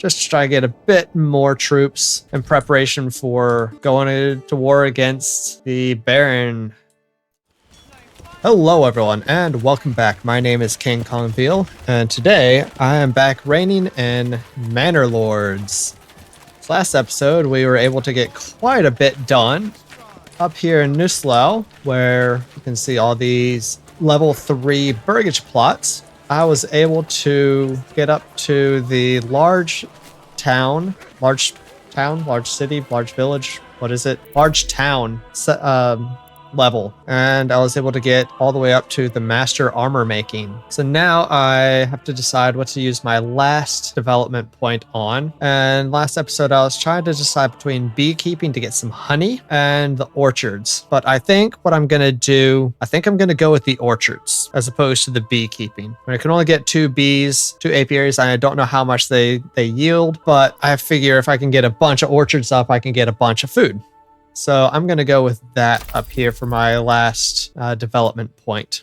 just to try to get a bit more troops in preparation for going to war against the Baron. Hello everyone and welcome back. My name is King Kongveal and today I am back reigning in Manor Lords. Last episode we were able to get quite a bit done up here in Kongveal, where you can see all these level 3 burgage plots. I was able to get up to the large city, large village, what is it? Large town level, and I was able to get all the way up to the master armor making. So now I have to decide what to use my last development point on. And last episode I was trying to decide between beekeeping to get some honey and the orchards, but I think what I'm gonna do, I'm gonna go with the orchards as opposed to the beekeeping. I can only get 2 apiaries, and I don't know how much they yield, but I figure if I can get a bunch of orchards up, I can get a bunch of food. So I'm going to go with that up here for my last development point.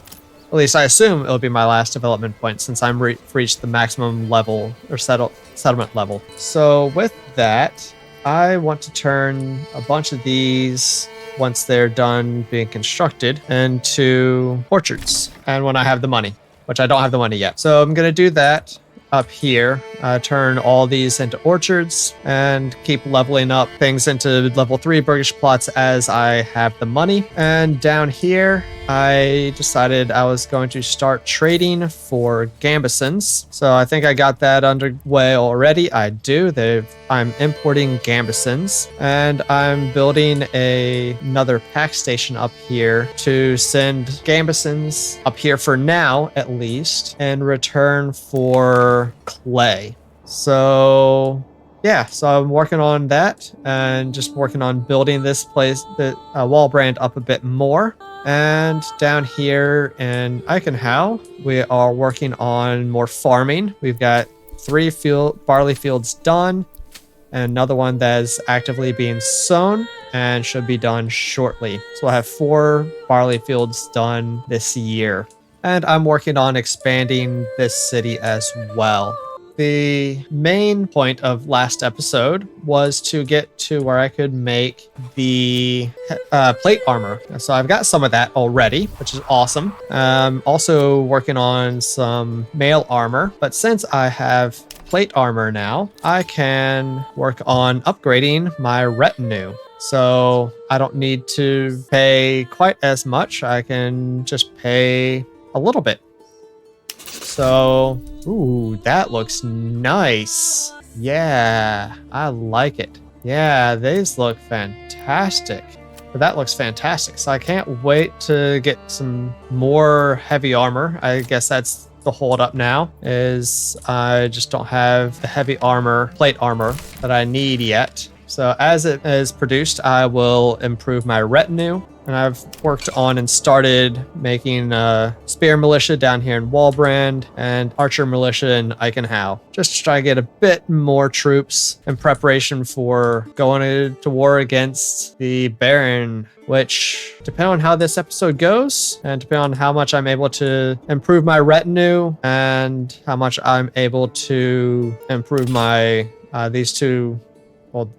At least I assume it'll be my last development point since I'm reached the maximum level or settlement level. So with that, I want to turn a bunch of these, once they're done being constructed, into orchards. And when I have the money, which I don't have the money yet. So I'm going to do that up here, turn all these into orchards and keep leveling up things into level 3 burgish plots as I have the money. And down here I decided I was going to start trading for gambesons. So I think I got that underway already. I do. I'm importing gambesons, and I'm building another pack station up here to send gambesons up here for now, at least, in return for clay. So yeah, so I'm working on that and just working on building this place, the wall brand, up a bit more. And down here in Kongveal, we are working on more farming. We've got 3 barley fields done, and another one that is actively being sown and should be done shortly. So I have 4 barley fields done this year. And I'm working on expanding this city as well. The main point of last episode was to get to where I could make the plate armor. So I've got some of that already, which is awesome. Also working on some mail armor, but since I have plate armor now, I can work on upgrading my retinue. So I don't need to pay quite as much. I can just pay a little bit. So, ooh, that looks nice. Yeah, I like it. Yeah, these look fantastic. That looks fantastic. So I can't wait to get some more heavy armor. I guess that's the hold up now, is I just don't have the heavy armor, plate armor, that I need yet. So as it is produced, I will improve my retinue. And I've worked on and started making spear militia down here in Wallbrand and archer militia in Kongveal, just to try to get a bit more troops in preparation for going to war against the Baron, which, depending on how this episode goes and depending on how much I'm able to improve my retinue and how much I'm able to improve my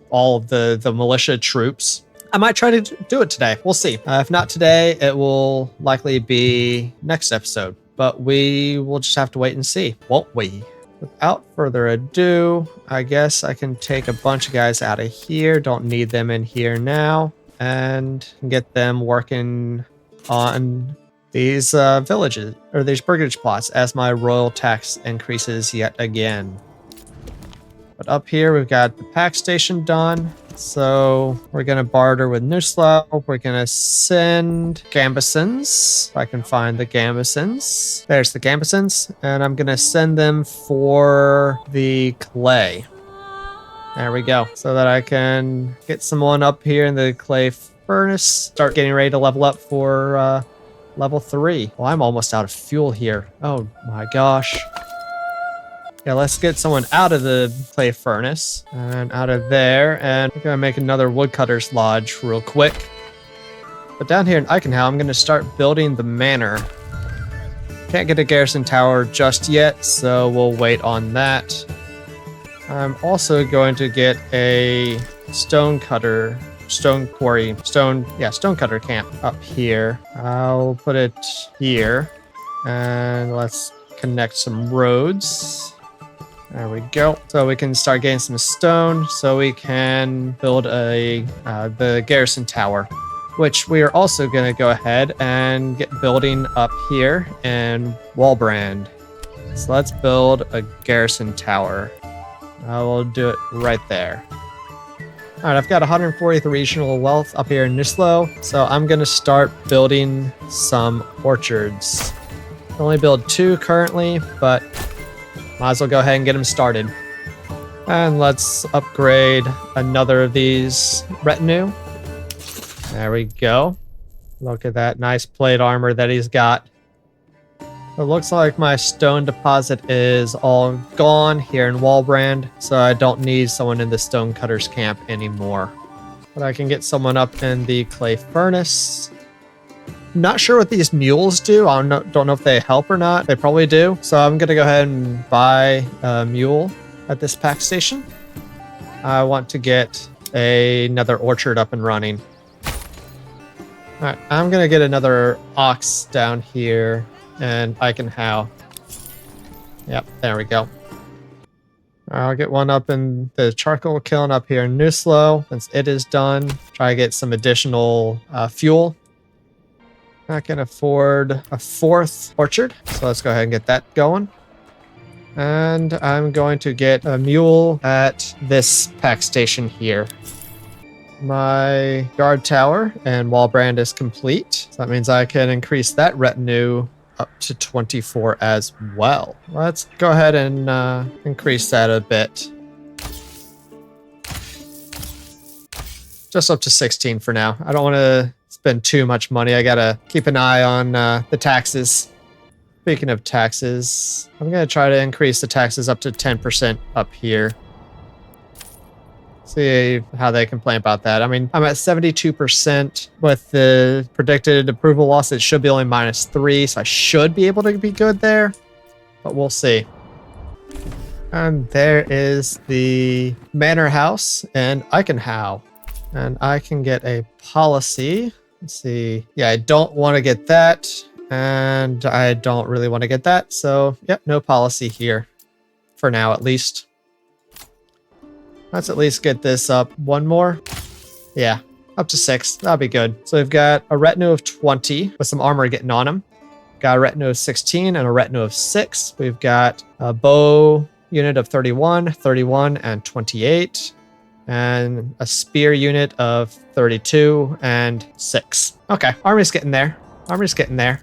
all of the militia troops, I might try to do it today. We'll see. If not today, it will likely be next episode. But we will just have to wait and see, won't we? Without further ado, I guess I can take a bunch of guys out of here. Don't need them in here now. And get them working on these villages, or these burgage plots, as my royal tax increases yet again. But up here, we've got the pack station done. So we're going to barter with Kongveal. We're going to send gambesons. If I can find the gambesons. There's the gambesons. And I'm going to send them for the clay. There we go. So that I can get someone up here in the clay furnace. Start getting ready to level up for level 3. Well, I'm almost out of fuel here. Oh my gosh. Yeah, let's get someone out of the clay furnace and out of there, and we're gonna make another woodcutter's lodge real quick. But down here in Kongveal, I'm gonna start building the manor. Can't get a garrison tower just yet, so we'll wait on that. I'm also going to get a stone cutter stone cutter camp up here. I'll put it here, and let's connect some roads. There we go. So we can start getting some stone so we can build the garrison tower, which we are also going to go ahead and get building up here in Walbrand. So let's build a garrison tower. I will do it right there. All right, I've got 143 regional wealth up here in Nislo, so I'm going to start building some orchards. I only build 2 currently, but might as well go ahead and get them started. And let's upgrade another of these retinue. There we go. Look at that nice plate armor that he's got. It looks like my stone deposit is all gone here in Walbrand, so I don't need someone in the stonecutters camp anymore. But I can get someone up in the clay furnace. Not sure what these mules do. I don't know if they help or not. They probably do. So I'm going to go ahead and buy a mule at this pack station. I want to get another orchard up and running. All right, I'm going to get another ox down here. And Eichenhau. Yep, there we go. I'll get one up in the charcoal kiln up here in Nuslo. Once it is done, try to get some additional fuel. I can afford a 4th orchard, so let's go ahead and get that going. And I'm going to get a mule at this pack station here. My guard tower and Walbrand is complete, so that means I can increase that retinue up to 24 as well. Let's go ahead and increase that a bit. Just up to 16 for now. I don't want to spend too much money. I gotta keep an eye on the taxes. Speaking of taxes, I'm gonna try to increase the taxes up to 10% up here. See how they complain about that. I mean, I'm at 72% with the predicted approval loss. It should be only -3, so I should be able to be good there, but we'll see. And there is the Manor House in Eichenhau. And I can get a policy. Let's see. Yeah, I don't want to get that, and I don't really want to get that. So, yep, no policy here for now, at least. Let's at least get this up one more. Yeah, up to 6. That'll be good. So we've got a retinue of 20 with some armor getting on them. Got a retinue of 16 and a retinue of 6. We've got a bow unit of 31, 31, and 28. And a spear unit of 32 and 6. Okay, army's getting there. Army's getting there.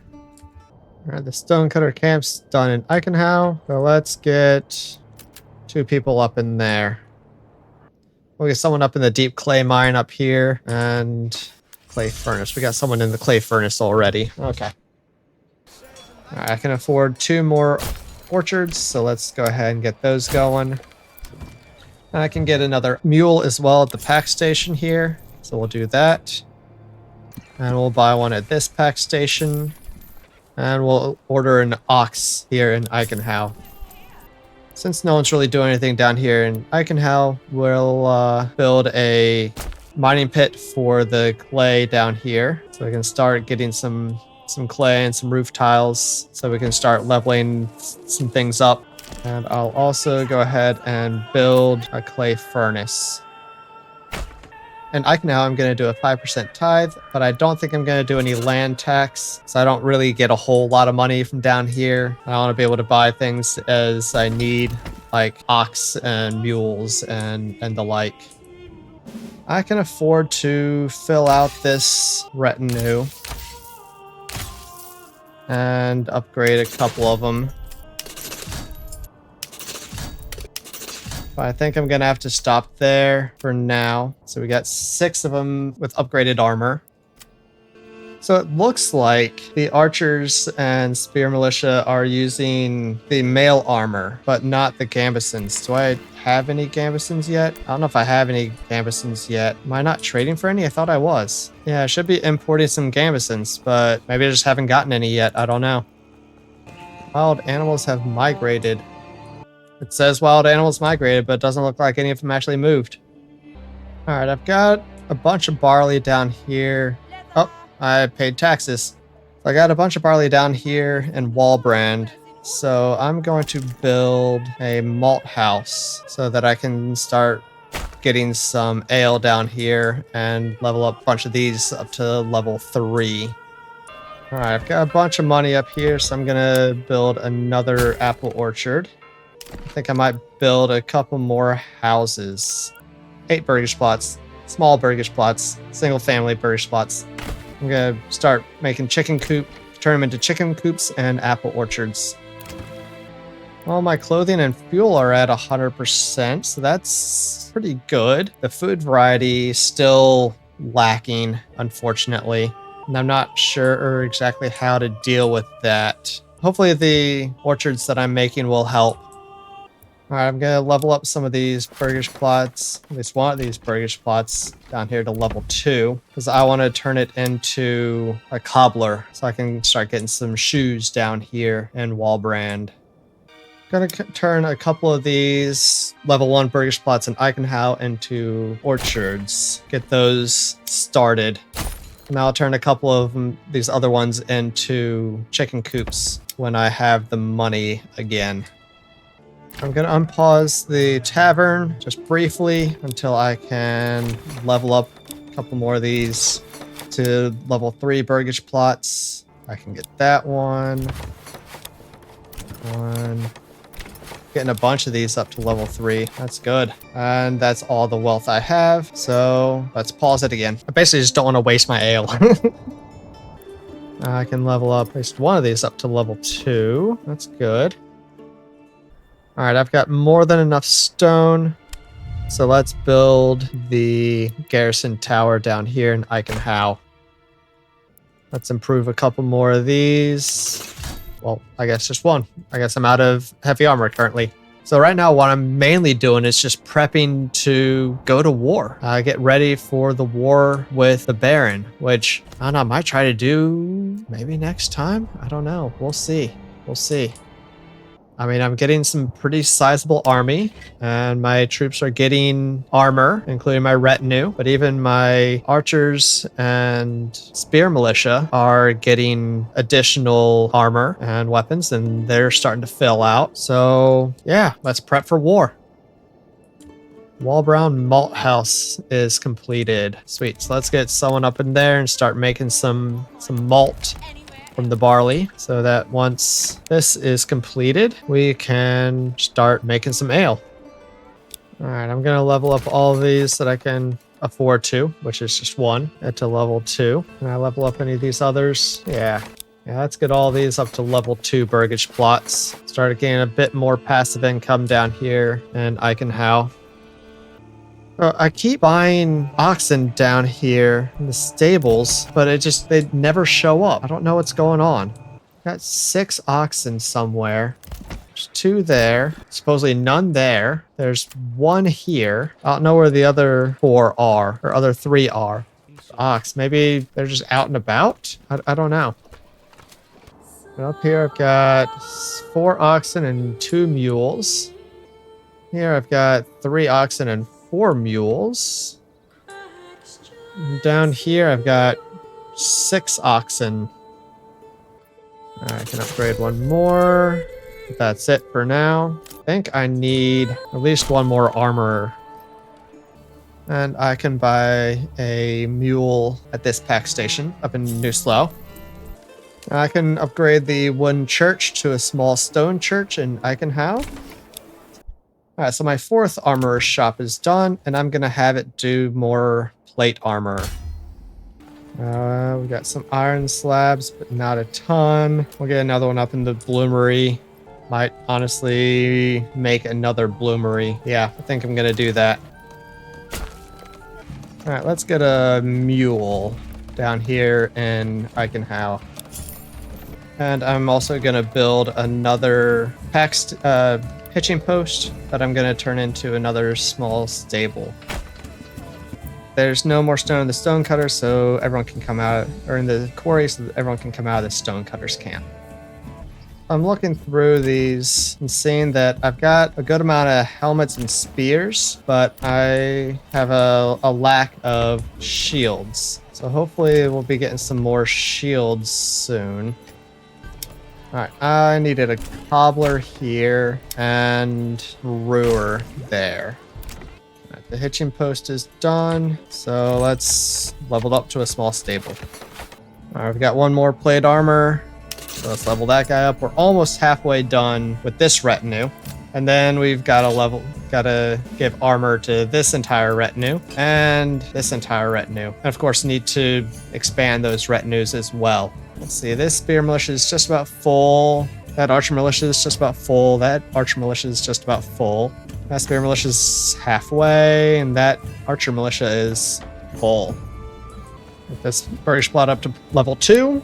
All right, the stonecutter camp's done in Eichenhau. So let's get 2 people up in there. We'll get someone up in the deep clay mine up here and clay furnace. We got someone in the clay furnace already. Okay. All right, I can afford 2 more orchards, so let's go ahead and get those going. And I can get another mule as well at the pack station here, so we'll do that. And we'll buy one at this pack station. And we'll order an ox here in Eichenhau. Since no one's really doing anything down here in Eichenhau, we'll build a mining pit for the clay down here. So we can start getting some clay and some roof tiles so we can start leveling some things up. And I'll also go ahead and build a clay furnace. And Eichenhau, I'm going to do a 5% tithe, but I don't think I'm going to do any land tax, so I don't really get a whole lot of money from down here. I want to be able to buy things as I need, like ox and mules and the like. I can afford to fill out this retinue and upgrade a couple of them. But I think I'm going to have to stop there for now. So we got 6 of them with upgraded armor. So it looks like the archers and spear militia are using the mail armor, but not the gambesons. Do I have any gambesons yet? I don't know if I have any gambesons yet. Am I not trading for any? I thought I was. Yeah, I should be importing some gambesons, but maybe I just haven't gotten any yet. I don't know. Wild animals have migrated. It says wild animals migrated, but it doesn't look like any of them actually moved. All right, I've got a bunch of barley down here. Oh, I paid taxes. So I got a bunch of barley down here in Walbrand. So I'm going to build a malt house so that I can start getting some ale down here and level up a bunch of these up to level 3. All right, I've got a bunch of money up here, so I'm gonna build another apple orchard. I think I might build a couple more houses. 8 burgage plots, small burgage plots, single family burgage plots. I'm gonna start making chicken coop, turn them into chicken coops and apple orchards. Well, my clothing and fuel are at 100%, so that's pretty good. The food variety is still lacking, unfortunately. And I'm not sure exactly how to deal with that. Hopefully the orchards that I'm making will help. All right, I'm gonna level up some of these burgage plots, at least one of these burgage plots down here to level 2, because I want to turn it into a cobbler so I can start getting some shoes down here in Walbrand. Gonna turn a couple of these level 1 burgage plots in Eichenhau into orchards. Get those started. Now I'll turn a couple of these other ones into chicken coops when I have the money again. I'm gonna unpause the tavern just briefly until I can level up a couple more of these to level 3 burgage plots. I can get that one. Getting a bunch of these up to level 3. That's good. And that's all the wealth I have. So let's pause it again. I basically just don't want to waste my ale. I can level up at least one of these up to level 2. That's good. All right, I've got more than enough stone. So let's build the garrison tower down here in Eichenhau. Let's improve a couple more of these. Well, I guess just one. I guess I'm out of heavy armor currently. So right now what I'm mainly doing is just prepping to go to war. Get ready for the war with the Baron, which I don't know, I might try to do maybe next time. I don't know. We'll see. We'll see. I mean, I'm getting some pretty sizable army, and my troops are getting armor, including my retinue, but even my archers and spear militia are getting additional armor and weapons, and they're starting to fill out. So yeah, let's prep for war. Walbrown Malt House is completed. Sweet. So let's get someone up in there and start making some malt from the barley, so that once this is completed, we can start making some ale. All right, I'm gonna level up all of these that I can afford to, which is just one, to level 2. Can I level up any of these others? Yeah, let's get all these up to level 2 burgage plots. Start getting a bit more passive income down here in Eichenhau. I keep buying oxen down here in the stables, but they never show up. I don't know what's going on. Got 6 oxen somewhere. There's 2 there. Supposedly none there. There's 1 here. I don't know where the other 4 are, or other 3 are. Ox, maybe they're just out and about? I don't know. And up here I've got 4 oxen and 2 mules. Here I've got 3 oxen and 4 mules. And down here I've got 6 oxen. I can upgrade 1 more. That's it for now. I think I need at least 1 more armor. And I can buy a mule at this pack station up in New Slough. I can upgrade the wooden church to a small stone church in Eichenhau. Alright, so my 4th armorer's shop is done, and I'm gonna have it do more plate armor. We got some iron slabs, but not a ton. We'll get another one up in the bloomery. Might honestly make another bloomery. Yeah, I think I'm gonna do that. Alright, let's get a mule down here in Eichenhau. And I'm also gonna build another hitching post that I'm going to turn into another small stable. There's no more stone in the stonecutter, so everyone can come out, or in the quarry, so that everyone can come out of the stonecutter's camp. I'm looking through these and seeing that I've got a good amount of helmets and spears, but I have a lack of shields. So hopefully we'll be getting some more shields soon. Alright, I needed a cobbler here and brewer there. Alright, the hitching post is done, so let's level up to a small stable. Alright, we've got one more plate armor. So let's level that guy up. We're almost halfway done with this retinue. And then we've got to give armor to this entire retinue and this entire retinue. And of course, need to expand those retinues as well. Let's see, this spear militia is just about full. That archer militia is just about full. That archer militia is just about full. That spear militia is halfway, and that archer militia is full. Get this British plot up to level 2.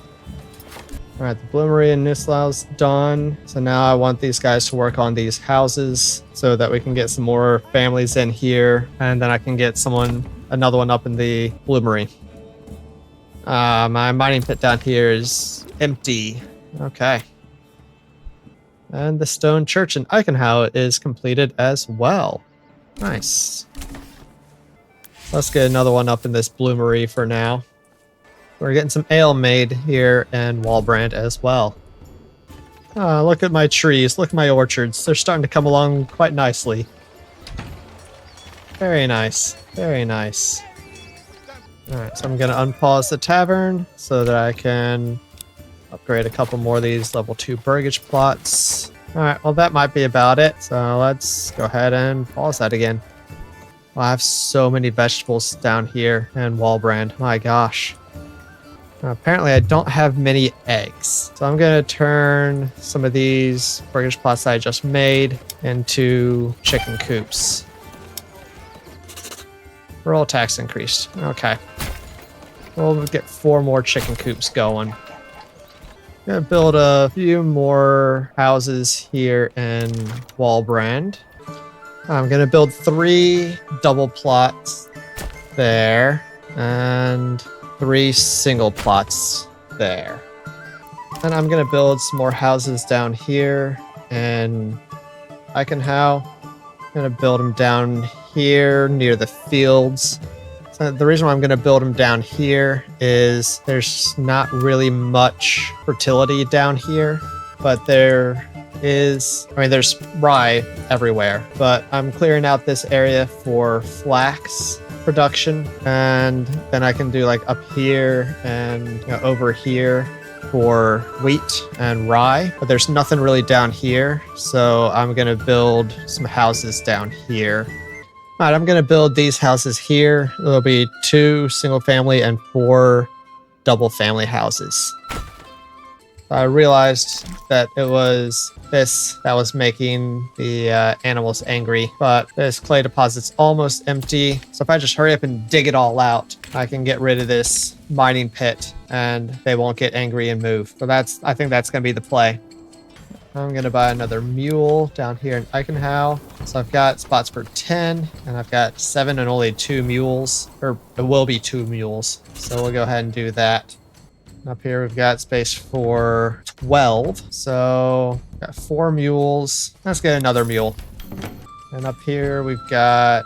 All right, the bloomery and Nuslau's done. So now I want these guys to work on these houses so that we can get some more families in here, and then I can get another one up in the bloomery. My mining pit down here is empty. Okay. And the stone church in Eichenhau is completed as well. Nice. Let's get another one up in this bloomery for now. We're getting some ale made here in Walbrand as well. Look at my trees. Look at my orchards. They're starting to come along quite nicely. Very nice. Very nice. Alright, so I'm going to unpause the tavern so that I can upgrade a couple more of these level 2 burgage plots. Alright, well that might be about it. So let's go ahead and pause that again. I have so many vegetables down here in Walbrand. My gosh. Apparently I don't have many eggs. So I'm going to turn some of these burgage plots that I just made into chicken coops. Rural tax increased. Okay. We'll get 4 more chicken coops going. I'm going to build a few more houses here in Walbrand. I'm going to build 3 double plots there and 3 single plots there. And I'm going to build some more houses down here in Eichenhau. I'm going to build them down here near the fields. So the reason why I'm going to build them down here is there's not really much fertility down here, but there's rye everywhere. But I'm clearing out this area for flax production, and then I can do like up here and over here for wheat and rye, but there's nothing really down here, so I'm gonna build some houses down here. All right, I'm gonna build these houses here. There'll be 2 single family and 4 double family houses. I realized that it was this that was making the animals angry, but this clay deposit's almost empty. So if I just hurry up and dig it all out, I can get rid of this mining pit and they won't get angry and move. So I think that's going to be the play. I'm going to buy another mule down here in Eichenhau. So I've got spots for 10 and I've got 7 and only 2 mules, or it will be 2 mules. So we'll go ahead and do that. Up here we've got space for 12, so got 4 mules. Let's get another mule. And up here we've got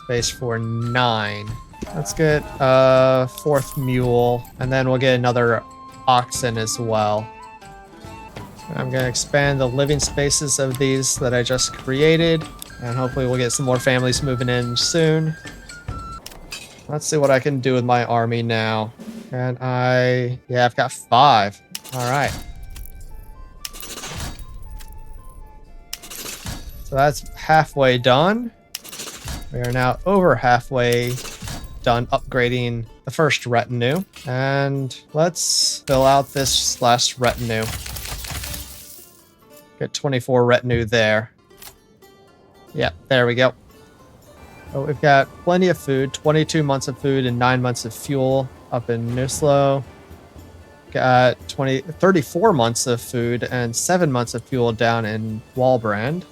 space for 9. Let's get a 4th mule, and then we'll get another oxen as well. I'm going to expand the living spaces of these that I just created, and hopefully we'll get some more families moving in soon. Let's see what I can do with my army now. And I've got 5. All right. So that's halfway done. We are now over halfway done upgrading the first retinue. And let's fill out this last retinue. Get 24 retinue there. Yep, there we go. So we've got plenty of food, 22 months of food and 9 months of fuel up in Nuslo. Got 34 months of food and 7 months of fuel down in Walbrand.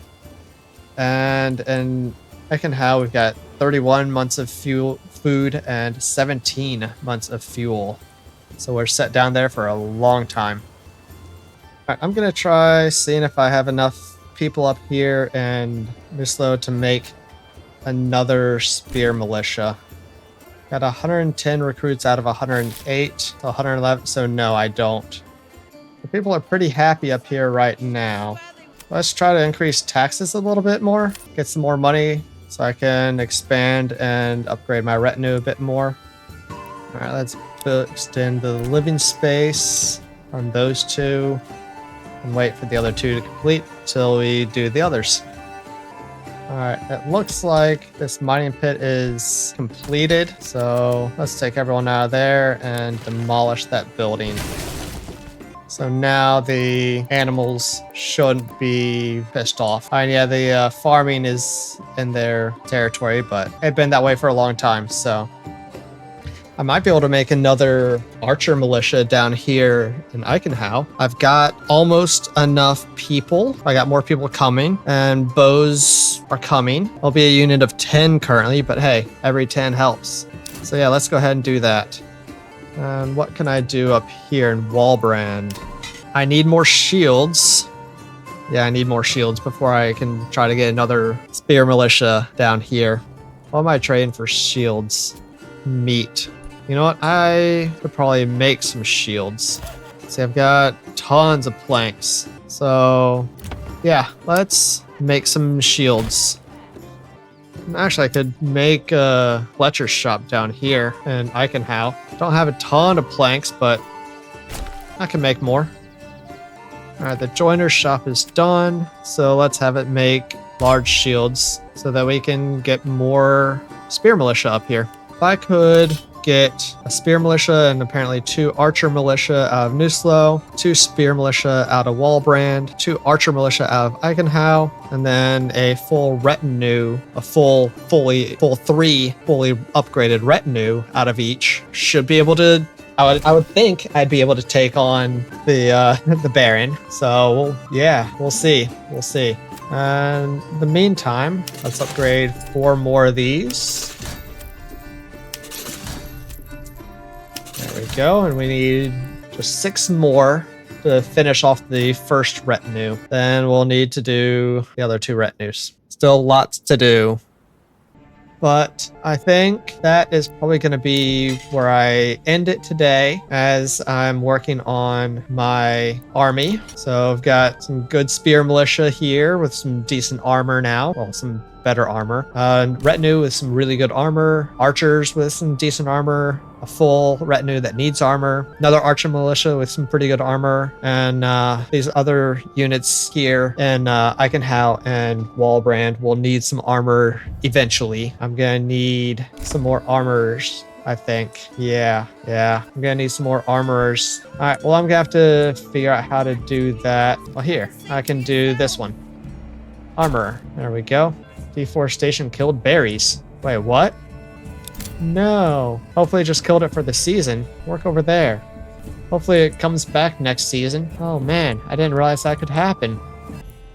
And in Eichenhau, we've got 31 months of food and 17 months of fuel. So we're set down there for a long time. All right, I'm gonna try seeing if I have enough people up here and Muslo to make another spear militia. Got 110 recruits out of 108 to 111, so no, I don't. The people are pretty happy up here right now. Let's try to increase taxes a little bit more, get some more money so I can expand and upgrade my retinue a bit more. All right, let's extend the living space on those two and wait for the other two to complete till we do the others. All right, it looks like this mining pit is completed. So let's take everyone out of there and demolish that building. So now the animals shouldn't be pissed off. And yeah, the farming is in their territory, but it's been that way for a long time. So I might be able to make another archer militia down here in Eichenhau. I've got almost enough people. I got more people coming, and bows are coming. I'll be a unit of 10 currently, but hey, every 10 helps. So yeah, let's go ahead and do that. And what can I do up here in Walbrand? I need more shields. Yeah, I need more shields before I can try to get another spear militia down here. What am I trading for shields? Meat. You know what? I could probably make some shields. See, I've got tons of planks. So, yeah, let's make some shields. Actually, I could make a Fletcher's shop down here in Eichenhau. Don't have a ton of planks, but I can make more. All right, the joiner's shop is done. So let's have it make large shields so that we can get more spear militia up here. If I could get a spear militia and apparently 2 archer militia out of Nuslo, 2 spear militia out of Walbrand, 2 archer militia out of Eichenhau, and then a full retinue, a full 3 fully upgraded retinue out of each. Should be able to, I would think I'd be able to take on the Baron. So yeah, we'll see. We'll see. And in the meantime, let's upgrade 4 more of these. There we go, and we need just 6 more to finish off the first retinue. Then we'll need to do the other 2 retinues. Still lots to do. But I think that is probably going to be where I end it today, as I'm working on my army. So I've got some good spear militia here with some decent armor now. Well, some better armor. Retinue with some really good armor. Archers with some decent armor. A full retinue that needs armor. Another archer militia with some pretty good armor. And these other units here in Eichenhau and Walbrand will need some armor eventually. I'm gonna need some more armors, I think. Yeah. I'm gonna need some more armorers. All right, well, I'm gonna have to figure out how to do that. Well, here, I can do this one. Armor, there we go. Deforestation killed berries. Wait, what? No. Hopefully it just killed it for the season. Work over there. Hopefully it comes back next season. Oh man, I didn't realize that could happen.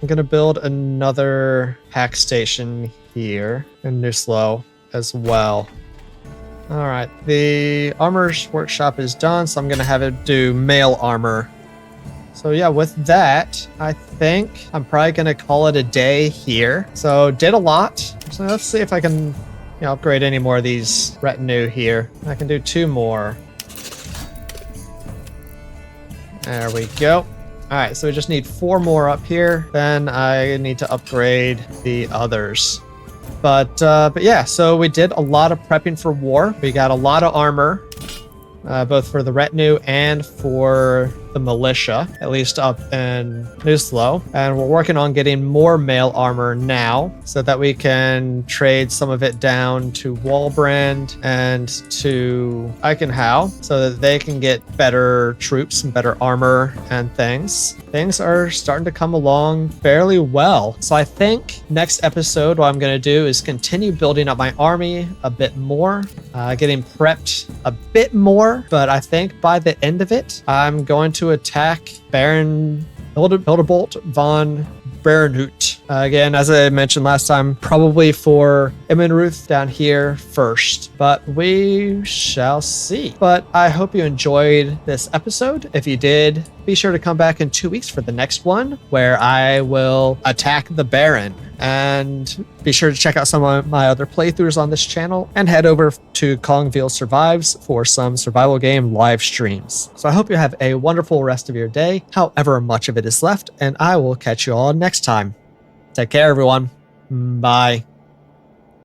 I'm gonna build another hack station here in Nuslo as well. All right, the armor's workshop is done, so I'm gonna have it do mail armor. So yeah, with that, I think I'm probably gonna call it a day here. So did a lot. So let's see if I can upgrade any more of these retinue here. I can do 2 more. There we go. All right, so we just need 4 more up here. Then I need to upgrade the others. But yeah, so we did a lot of prepping for war. We got a lot of armor, both for the retinue and for the militia, at least up in Nuslo. And we're working on getting more mail armor now so that we can trade some of it down to Walbrand and to Eichenhau so that they can get better troops and better armor and things. Things are starting to come along fairly well. So I think next episode, what I'm going to do is continue building up my army a bit more, getting prepped a bit more. But I think by the end of it, I'm going to attack Baron Hildebolt von Barenhut. Again, as I mentioned last time, probably for Emma and Ruth down here first, but we shall see. But I hope you enjoyed this episode. If you did, be sure to come back in 2 weeks for the next one, where I will attack the Baron. And be sure to check out some of my other playthroughs on this channel and head over to Kongveal Survives for some survival game live streams. So I hope you have a wonderful rest of your day, however much of it is left, and I will catch you all next time. Take care, everyone. Bye.